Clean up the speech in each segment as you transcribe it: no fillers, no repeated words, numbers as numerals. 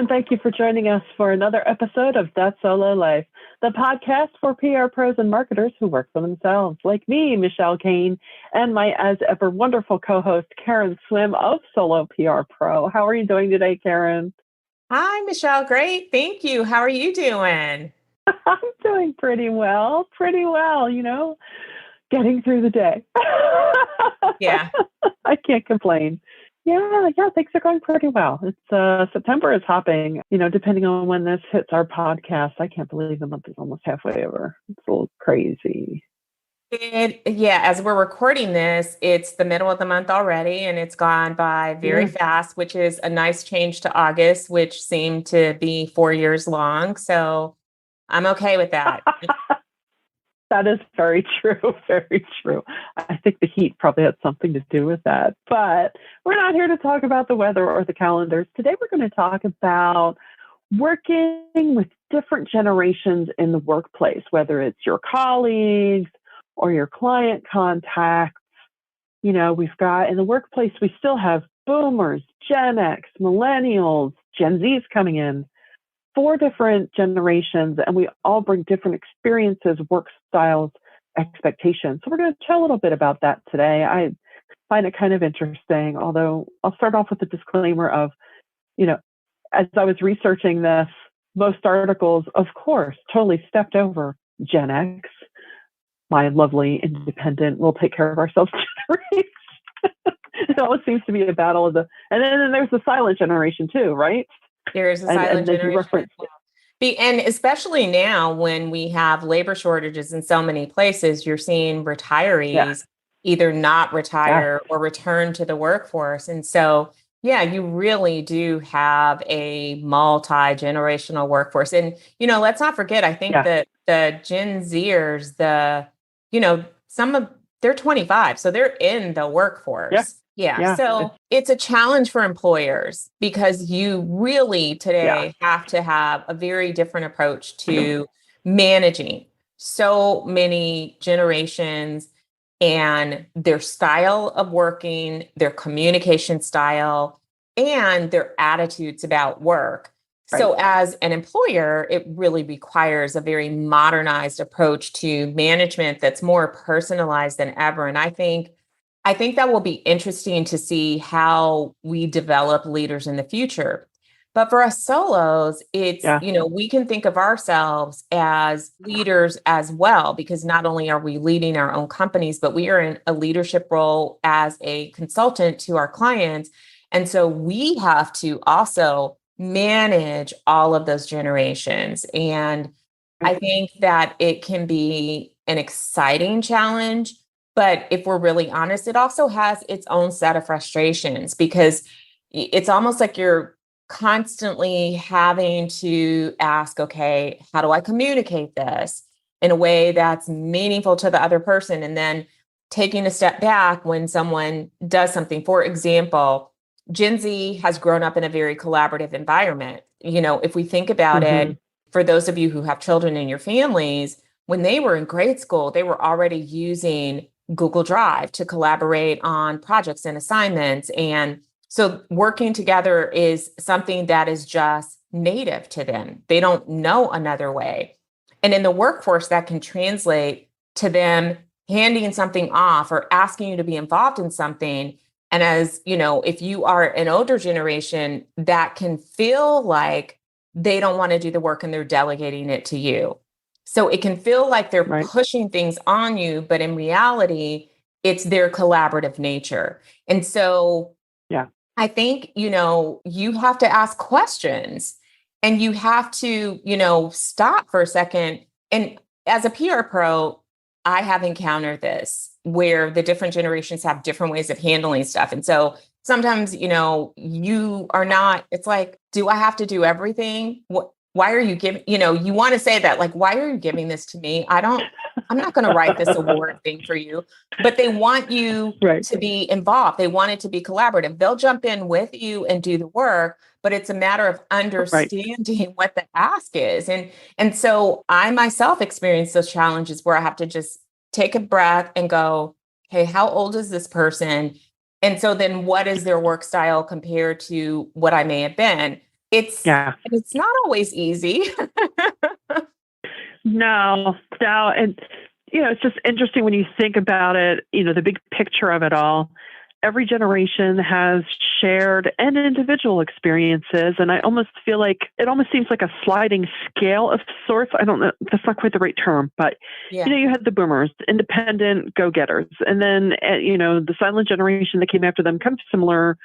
and thank you for joining us for another episode of That Solo Life, the podcast for PR pros and marketers who work for themselves, like me, Michelle Kane, and my as ever wonderful co-host, Karen Swim of Solo PR Pro. How are you doing today, Karen? Hi, Michelle. Great. Thank you. How are you doing? I'm doing pretty well, getting through the day. Yeah. I can't complain. Yeah, things are going pretty well. It's September is hopping, depending on when this hits our podcast. I can't believe the month is almost halfway over. It's a little crazy. As we're recording this, it's the middle of the month already, and it's gone by very fast, which is a nice change to August, which seemed to be 4 years long. So I'm okay with that. That is very true. Very true. I think the heat probably had something to do with that. But we're not here to talk about the weather or the calendars. Today, we're going to talk about working with different generations in the workplace, whether it's your colleagues or your client contacts. We've got in the workplace, we still have boomers, Gen X, millennials, Gen Zs coming in. 4 different generations, and we all bring different experiences, work styles, expectations. So we're going to chat a little bit about that today. I find it kind of interesting, although I'll start off with a disclaimer of, as I was researching this, most articles, of course, totally stepped over Gen X, my lovely independent, we'll take care of ourselves generation. It always seems to be a battle of and then there's the silent generation too, right? There is a silent generation. And especially now when we have labor shortages in so many places, you're seeing retirees either not retire or return to the workforce. And so, you really do have a multi-generational workforce. And, let's not forget, I think that the Gen Zers, they're 25, so they're in the workforce. So it's a challenge for employers because you really today have to have a very different approach to managing so many generations and their style of working, their communication style, and their attitudes about work. Right. So as an employer, it really requires a very modernized approach to management that's more personalized than ever. And I think that will be interesting to see how we develop leaders in the future. But for us solos, it's, we can think of ourselves as leaders as well, because not only are we leading our own companies, but we are in a leadership role as a consultant to our clients. And so we have to also manage all of those generations. And I think that it can be an exciting challenge. But if we're really honest, it also has its own set of frustrations because it's almost like you're constantly having to ask, okay, how do I communicate this in a way that's meaningful to the other person? And then taking a step back when someone does something. For example, Gen Z has grown up in a very collaborative environment. If we think about it, for those of you who have children in your families, when they were in grade school, they were already using Google Drive to collaborate on projects and assignments. And so working together is something that is just native to them. They don't know another way. And in the workforce, that can translate to them handing something off or asking you to be involved in something. And as if you are an older generation, that can feel like they don't want to do the work and they're delegating it to you. So it can feel like they're pushing things on you, but in reality, it's their collaborative nature. And so I think, you have to ask questions and you have to, stop for a second. And as a PR pro, I have encountered this where the different generations have different ways of handling stuff. And so sometimes, you are not, it's like, do I have to do everything? Why are you giving, you want to say that, like, why are you giving this to me? I'm not going to write this award thing for you, but they want you to be involved. They want it to be collaborative. They'll jump in with you and do the work, but it's a matter of understanding what the ask is. And so I myself experienced those challenges where I have to just take a breath and go, hey, how old is this person? And so then what is their work style compared to what I may have been? it's not always easy. No. And, it's just interesting when you think about it, the big picture of it all. Every generation has shared and individual experiences. And I almost feel like it almost seems like a sliding scale of sorts. I don't know, that's not quite the right term, but, you had the boomers, independent go-getters. And then, the silent generation that came after them, kind of similar.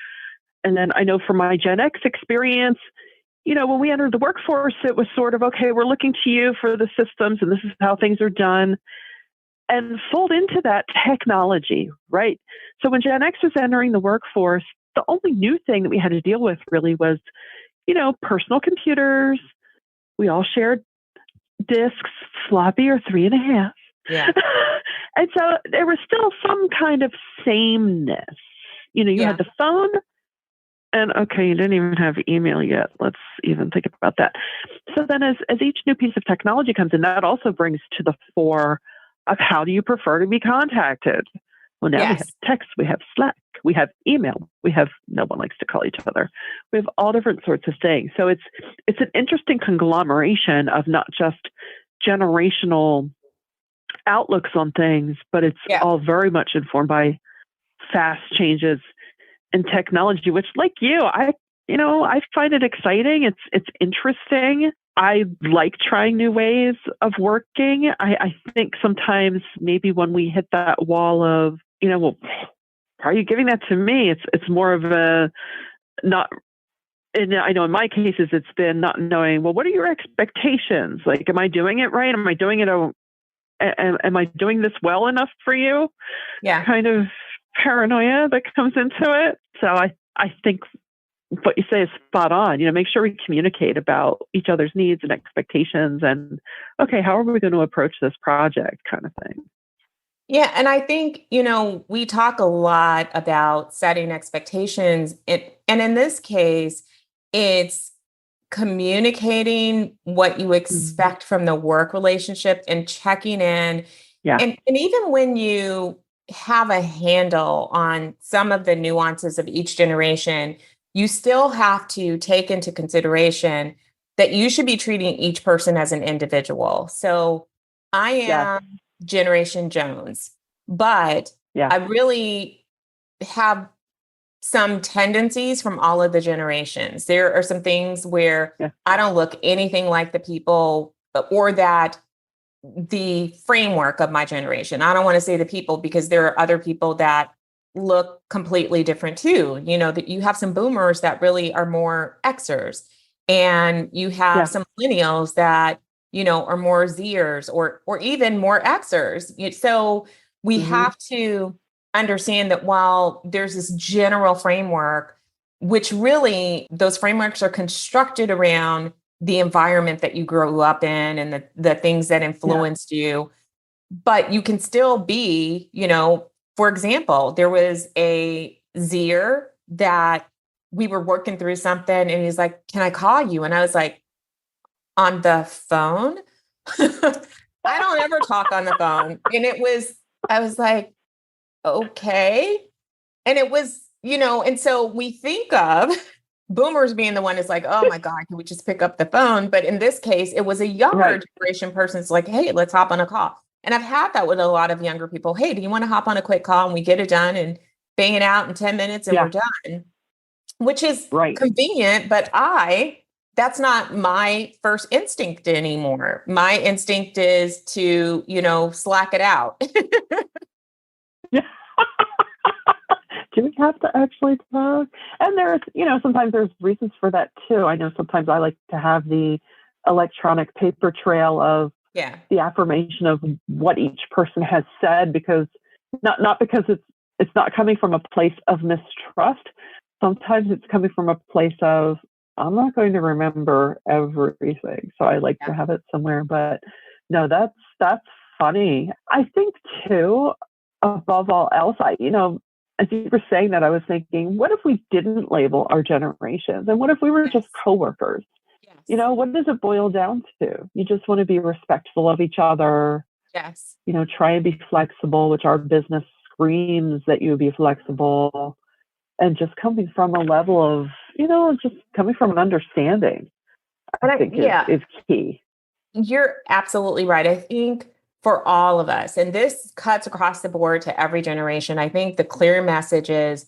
And then I know from my Gen X experience, when we entered the workforce, it was sort of, okay, we're looking to you for the systems and this is how things are done. And fold into that technology, right? So when Gen X was entering the workforce, the only new thing that we had to deal with really was, personal computers. We all shared disks, floppy or 3.5. Yeah. And so there was still some kind of sameness. You had the phone. And okay, you didn't even have email yet. Let's even think about that. So then as each new piece of technology comes in, that also brings to the fore of how do you prefer to be contacted? Well, now we have text, we have Slack, we have email, we have no one likes to call each other. We have all different sorts of things. So it's an interesting conglomeration of not just generational outlooks on things, but it's all very much informed by fast changes in technology, which, like you, I find it exciting. It's interesting. I like trying new ways of working. I think sometimes maybe when we hit that wall of, well, are you giving that to me? It's more of a not. And I know in my cases, it's been not knowing, well, what are your expectations? Like, am I doing it right? Am I doing it? Am I doing this well enough for you? Yeah. Kind of paranoia that comes into it. So I think what you say is spot on. Make sure we communicate about each other's needs and expectations and, okay, how are we going to approach this project kind of thing? Yeah. And I think, we talk a lot about setting expectations. And in this case, it's communicating what you expect from the work relationship and checking in. Yeah. And even when you have a handle on some of the nuances of each generation, you still have to take into consideration that you should be treating each person as an individual. So I am Generation Jones, but I really have some tendencies from all of the generations. There are some things where I don't look anything like the people or that the framework of my generation. I don't want to say the people because there are other people that look completely different too. That you have some boomers that really are more Xers, and you have some millennials that, are more Zers or even more Xers. So we have to understand that while there's this general framework, which really those frameworks are constructed around the environment that you grew up in and the things that influenced you, but you can still be, for example, there was a Zer that we were working through something and he's like, can I call you? And I was like, on the phone? I don't ever talk on the phone. And I was like, okay. And it was, and so we think of boomers being the one that's like, oh my God, can we just pick up the phone? But in this case, it was a younger generation person. It's like, hey, let's hop on a call. And I've had that with a lot of younger people. Hey, do you want to hop on a quick call and we get it done and bang it out in 10 minutes and we're done, which is convenient. But that's not my first instinct anymore. My instinct is to, slack it out. Do we have to actually talk? And there's, sometimes there's reasons for that too. I know sometimes I like to have the electronic paper trail of the affirmation of what each person has said, because not because it's not coming from a place of mistrust. Sometimes it's coming from a place of, I'm not going to remember everything. So I like to have it somewhere. But no, that's funny. I think too, above all else, as you were saying that, I was thinking, what if we didn't label our generations? And what if we were just coworkers? Yes. What does it boil down to? You just want to be respectful of each other. Yes. Try and be flexible, which our business screams that you be flexible. And just coming from a level of, just coming from an understanding, I think is key. You're absolutely right. I think for all of us, and this cuts across the board to every generation, I think the clear message is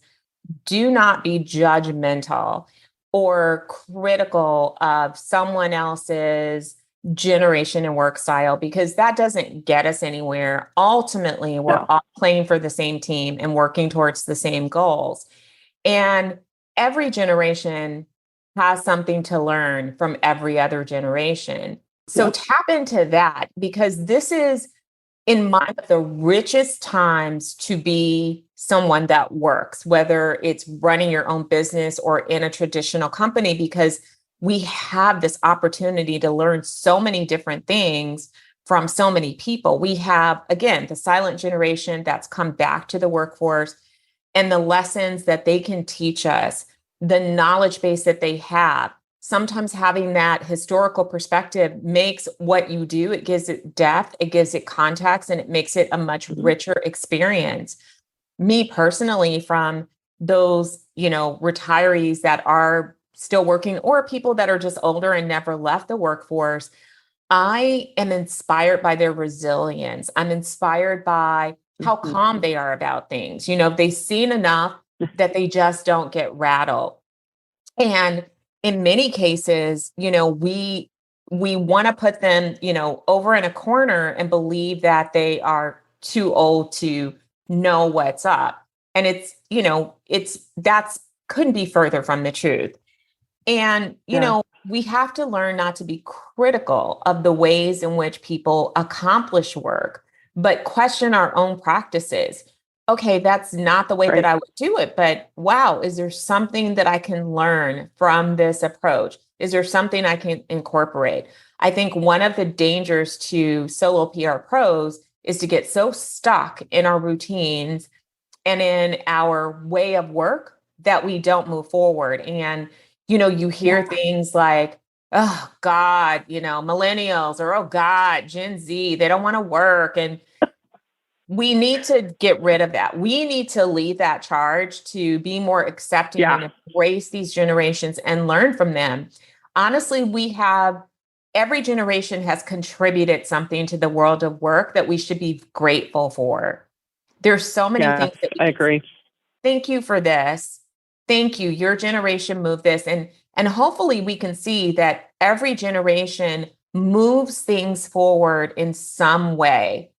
do not be judgmental or critical of someone else's generation and work style, because that doesn't get us anywhere. Ultimately, we're all playing for the same team and working towards the same goals. And every generation has something to learn from every other generation. So tap into that, because this is, in my the richest times to be someone that works, whether it's running your own business or in a traditional company, because we have this opportunity to learn so many different things from so many people. We have, again, the silent generation that's come back to the workforce, and the lessons that they can teach us, the knowledge base that they have. Sometimes having that historical perspective makes what you do, it gives it depth, it gives it context, and it makes it a much richer experience. Me personally, from those, retirees that are still working, or people that are just older and never left the workforce, I am inspired by their resilience. I'm inspired by how calm they are about things. They've seen enough that they just don't get rattled. And in many cases, we want to put them, over in a corner and believe that they are too old to know what's up. And that's couldn't be further from the truth. And, we have to learn not to be critical of the ways in which people accomplish work, but question our own practices. Okay, that's not the way that I would do it, but wow, is there something that I can learn from this approach? Is there something I can incorporate? I think one of the dangers to solo PR pros is to get so stuck in our routines and in our way of work that we don't move forward. And, you hear things like, oh God, millennials, or oh God, Gen Z, they don't want to work. And we need to get rid of that. We need to lead that charge to be more accepting and embrace these generations and learn from them. Honestly, every generation has contributed something to the world of work that we should be grateful for. There's so many things that I agree. Thank you for this. Thank you. Your generation moved this. And hopefully we can see that every generation moves things forward in some way.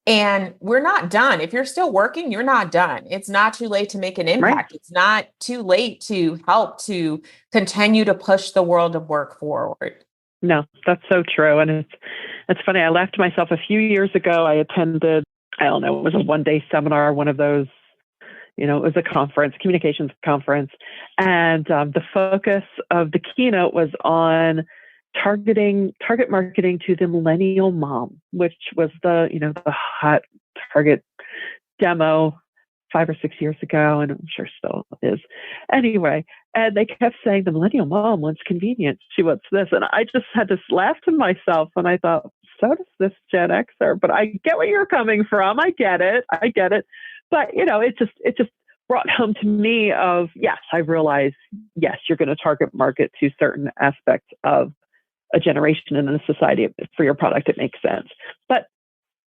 And we're not done. If you're still working, you're not done. It's not too late to make an impact. It's not too late to help to continue to push the world of work forward. No, that's so true. And it's funny. I laughed to myself a few years ago. I attended, I don't know, it was a one-day seminar, one of those, it was a conference, communications conference. And the focus of the keynote was on target marketing to the millennial mom, which was the hot target demo 5 or 6 years ago, and I'm sure still is. Anyway, and they kept saying the millennial mom wants convenience. She wants this. And I just had to laugh to myself, and I thought, so does this Gen Xer, but I get where you're coming from. I get it. But, it just brought home to me of, yes, I realize, yes, you're going to target market to certain aspects of a generation and a society for your product. It makes sense. But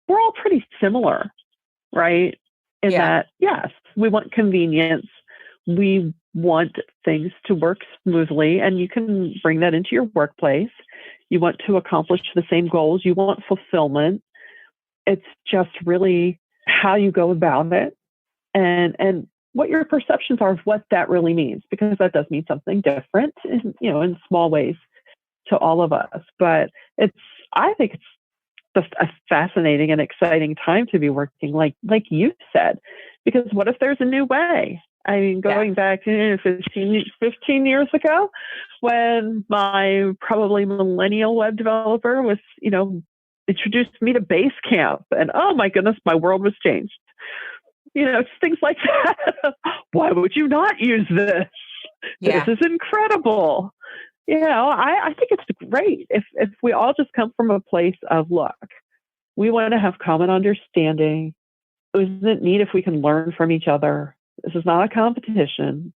we're all pretty similar, right? In that, yes, we want convenience. We want things to work smoothly, and you can bring that into your workplace. You want to accomplish the same goals. You want fulfillment. It's just really how you go about it and what your perceptions are of what that really means, because that does mean something different in small ways to all of us. But I think it's just a fascinating and exciting time to be working, like you said, because what if there's a new way? I mean, going back to 15 years ago, when my probably millennial web developer was, introduced me to Basecamp, and oh my goodness, my world was changed. Just things like that. Why would you not use this? This is incredible. I think it's great if we all just come from a place of, look, we want to have common understanding. Isn't it neat if we can learn from each other? This is not a competition.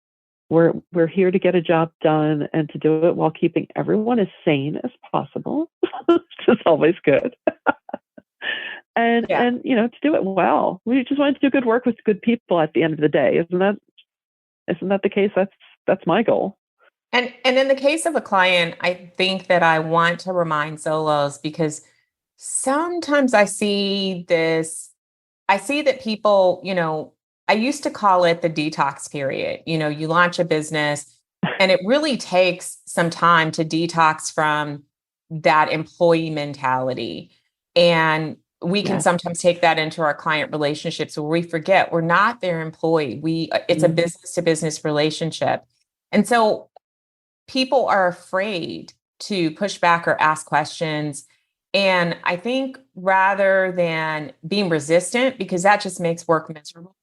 we're here to get a job done and to do it while keeping everyone as sane as possible, which is always good. And to do it well. We just want to do good work with good people at the end of the day. Isn't that the case? That's my goal. And in the case of a client, I think that I want to remind solos, because sometimes I see that people, I used to call it the detox period. You launch a business and it really takes some time to detox from that employee mentality. And we can sometimes take that into our client relationships where we forget we're not their employee. It's a business to business relationship. And so people are afraid to push back or ask questions. And I think rather than being resistant, because that just makes work miserable,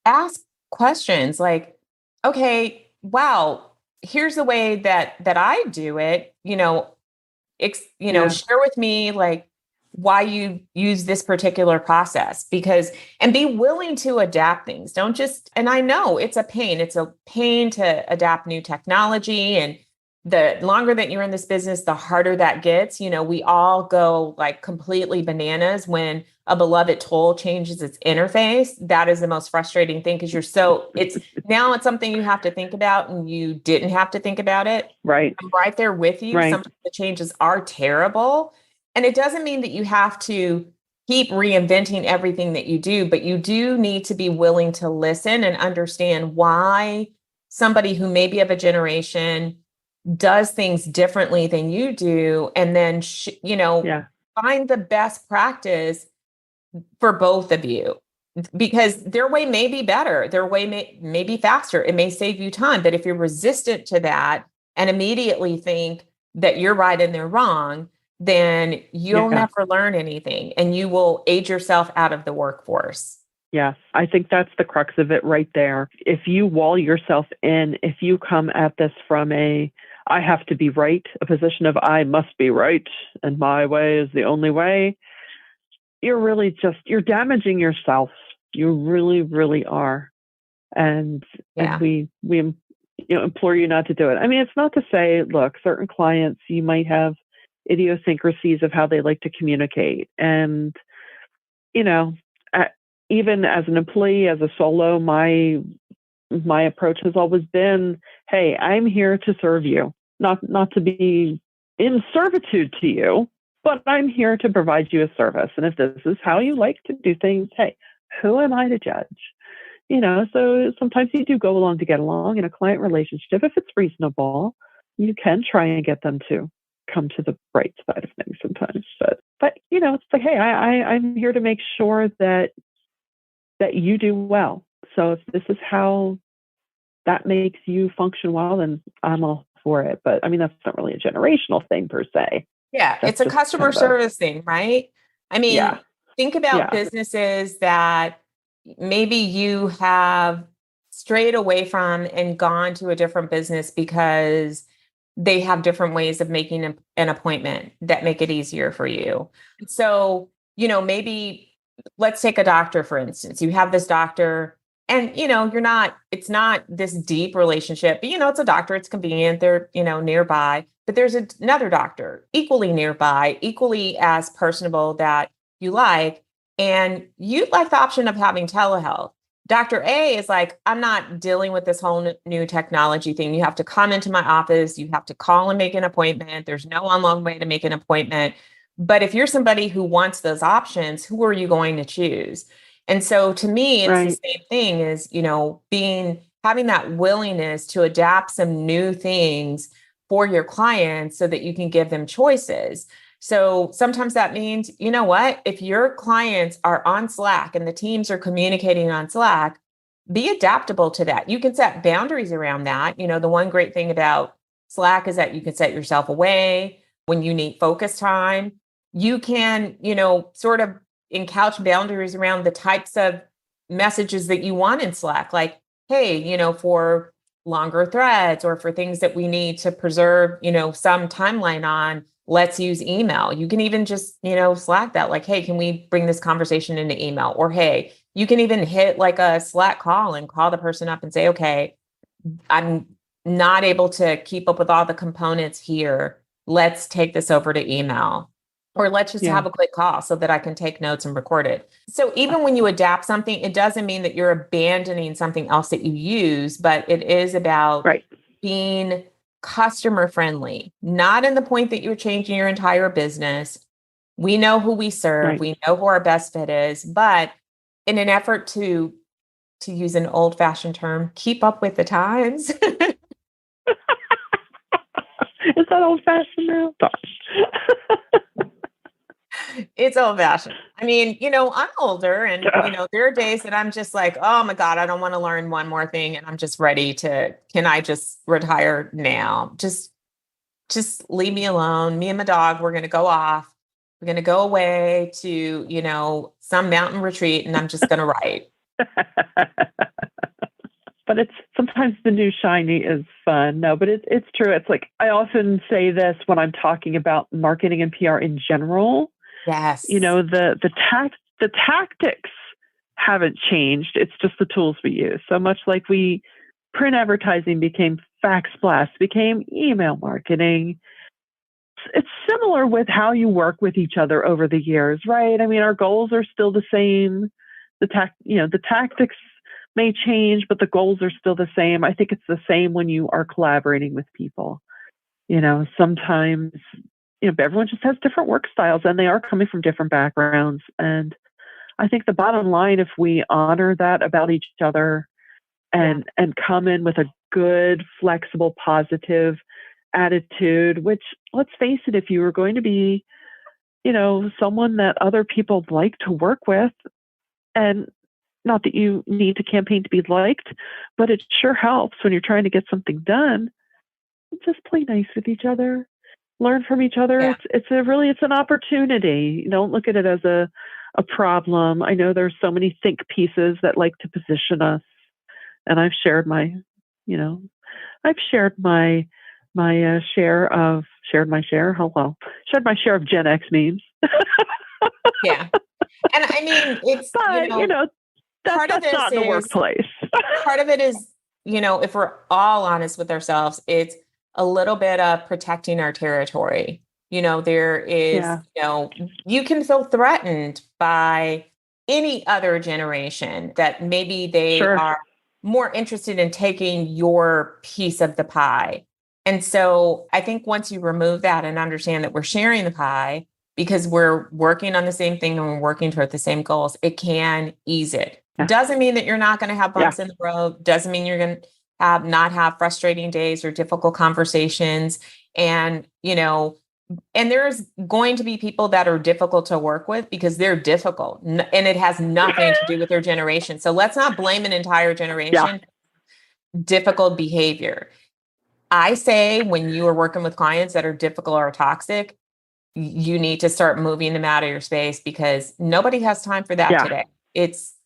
ask questions like, okay, wow, here's the way that I do it, share with me like why you use this particular process, and be willing to adapt things. Don't just, and I know it's a pain to adapt new technology. And the longer that you're in this business, the harder that gets. We all go like completely bananas when a beloved tool changes its interface. That is the most frustrating thing, because it's something you have to think about, and you didn't have to think about it. Right. I'm right there with you. Right. Sometimes the changes are terrible. And it doesn't mean that you have to keep reinventing everything that you do, but you do need to be willing to listen and understand why somebody who may be of a generation does things differently than you do, and then find the best practice for both of you, because their way may be better, their way may be faster, it may save you time. But if you're resistant to that and immediately think that you're right and they're wrong, then you'll never learn anything, and you will age yourself out of the workforce. Yes, I think that's the crux of it right there. If you wall yourself in, if you come at this from I have to be right, a position of I must be right and my way is the only way, you're damaging yourself. You really, really are. And we implore you not to do it. I mean, it's not to say, look, certain clients, you might have idiosyncrasies of how they like to communicate. And, even as an employee, as a solo, my approach has always been, hey, I'm here to serve you, not to be in servitude to you, but I'm here to provide you a service. And if this is how you like to do things, hey, who am I to judge? So sometimes you do go along to get along in a client relationship. If it's reasonable, you can try and get them to come to the right side of things sometimes. But it's like, hey, I'm here to make sure that you do well. So if this is how that makes you function well, then I'm all for it. But I mean, that's not really a generational thing per se. Yeah, it's a customer service thing, right? I mean, think about businesses that maybe you have strayed away from and gone to a different business because they have different ways of making an appointment that make it easier for you. So, maybe let's take a doctor, for instance. You have this doctor and, it's not this deep relationship, but, it's a doctor, it's convenient, they're, nearby, but there's another doctor equally nearby, equally as personable that you like, and you'd like the option of having telehealth. Dr. A is like, I'm not dealing with this whole new technology thing. You have to come into my office. You have to call and make an appointment. There's no online way to make an appointment. But if you're somebody who wants those options, who are you going to choose? And so to me, it's the same thing as, having that willingness to adapt some new things for your clients so that you can give them choices. So sometimes that means, if your clients are on Slack and the teams are communicating on Slack, be adaptable to that. You can set boundaries around that. The one great thing about Slack is that you can set yourself away when you need focus time. You can, sort of encouch boundaries around the types of messages that you want in Slack. Like, hey, for longer threads or for things that we need to preserve, some timeline on, let's use email. You can even just, Slack that, like, hey, can we bring this conversation into email? Or, hey, you can even hit like a Slack call and call the person up and say, okay, I'm not able to keep up with all the components here. Let's take this over to email, or let's just have a quick call so that I can take notes and record it. So even when you adapt something, it doesn't mean that you're abandoning something else that you use, but it is about being customer friendly, not in the point that you're changing your entire business. We know who we serve. We know who our best fit is, but in an effort to use an old fashioned term, keep up with the times. Is that old fashioned now? It's old fashioned. I mean, I'm older and, there are days that I'm just like, oh my God, I don't want to learn one more thing. And I'm just ready can I just retire now? Just leave me alone. Me and my dog, we're going to go off. We're going to go away to, some mountain retreat and I'm just going to write. But it's sometimes the new shiny is fun. No, but it's true. It's like, I often say this when I'm talking about marketing and PR in general. Yes. The tactics haven't changed. It's just the tools we use. So much like print advertising became fax blast, became email marketing. It's similar with how you work with each other over the years, right? I mean, our goals are still the same. The tactics may change, but the goals are still the same. I think it's the same when you are collaborating with people. Sometimes, everyone just has different work styles and they are coming from different backgrounds. And I think the bottom line, if we honor that about each other and come in with a good, flexible, positive attitude, which, let's face it, if you were going to be, someone that other people like to work with, and not that you need to campaign to be liked, but it sure helps when you're trying to get something done. Just play nice with each other, learn from each other. Yeah. It's an opportunity. Don't look at it as a problem. I know there's so many think pieces that like to position us, and I've shared my share of Gen X memes. Yeah. And I mean, it's, that's not in the workplace. Part of it is, if we're all honest with ourselves, it's a little bit of protecting our territory. There is, you can feel threatened by any other generation that maybe they are more interested in taking your piece of the pie. And so I think once you remove that and understand that we're sharing the pie because we're working on the same thing and we're working toward the same goals, it can ease it. Doesn't mean that you're not going to have bumps in the road. Doesn't mean you're going to not have frustrating days or difficult conversations. And, and there's going to be people that are difficult to work with because they're difficult and it has nothing to do with their generation. So let's not blame an entire generation. Difficult behavior. I say when you are working with clients that are difficult or toxic, you need to start moving them out of your space because nobody has time for that today.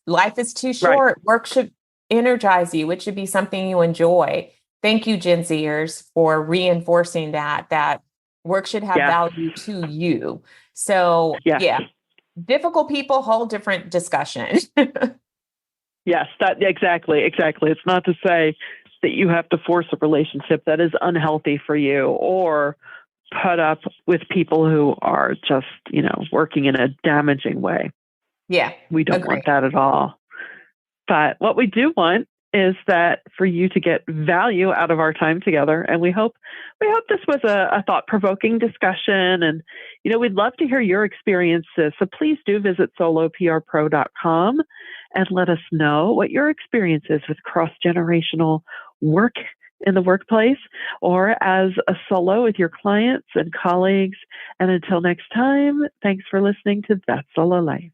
Life is too short. Right. Work should energize you. It should be something you enjoy. Thank you, Gen Zers, for reinforcing that work should have value to you. So difficult people, whole different discussion. Yes, exactly. It's not to say that you have to force a relationship that is unhealthy for you or put up with people who are just, working in a damaging way. Yeah. We don't want that at all. But what we do want is that for you to get value out of our time together. And we hope this was a thought-provoking discussion. And, we'd love to hear your experiences. So please do visit soloprpro.com and let us know what your experience is with cross-generational work in the workplace or as a solo with your clients and colleagues. And until next time, thanks for listening to That Solo Life.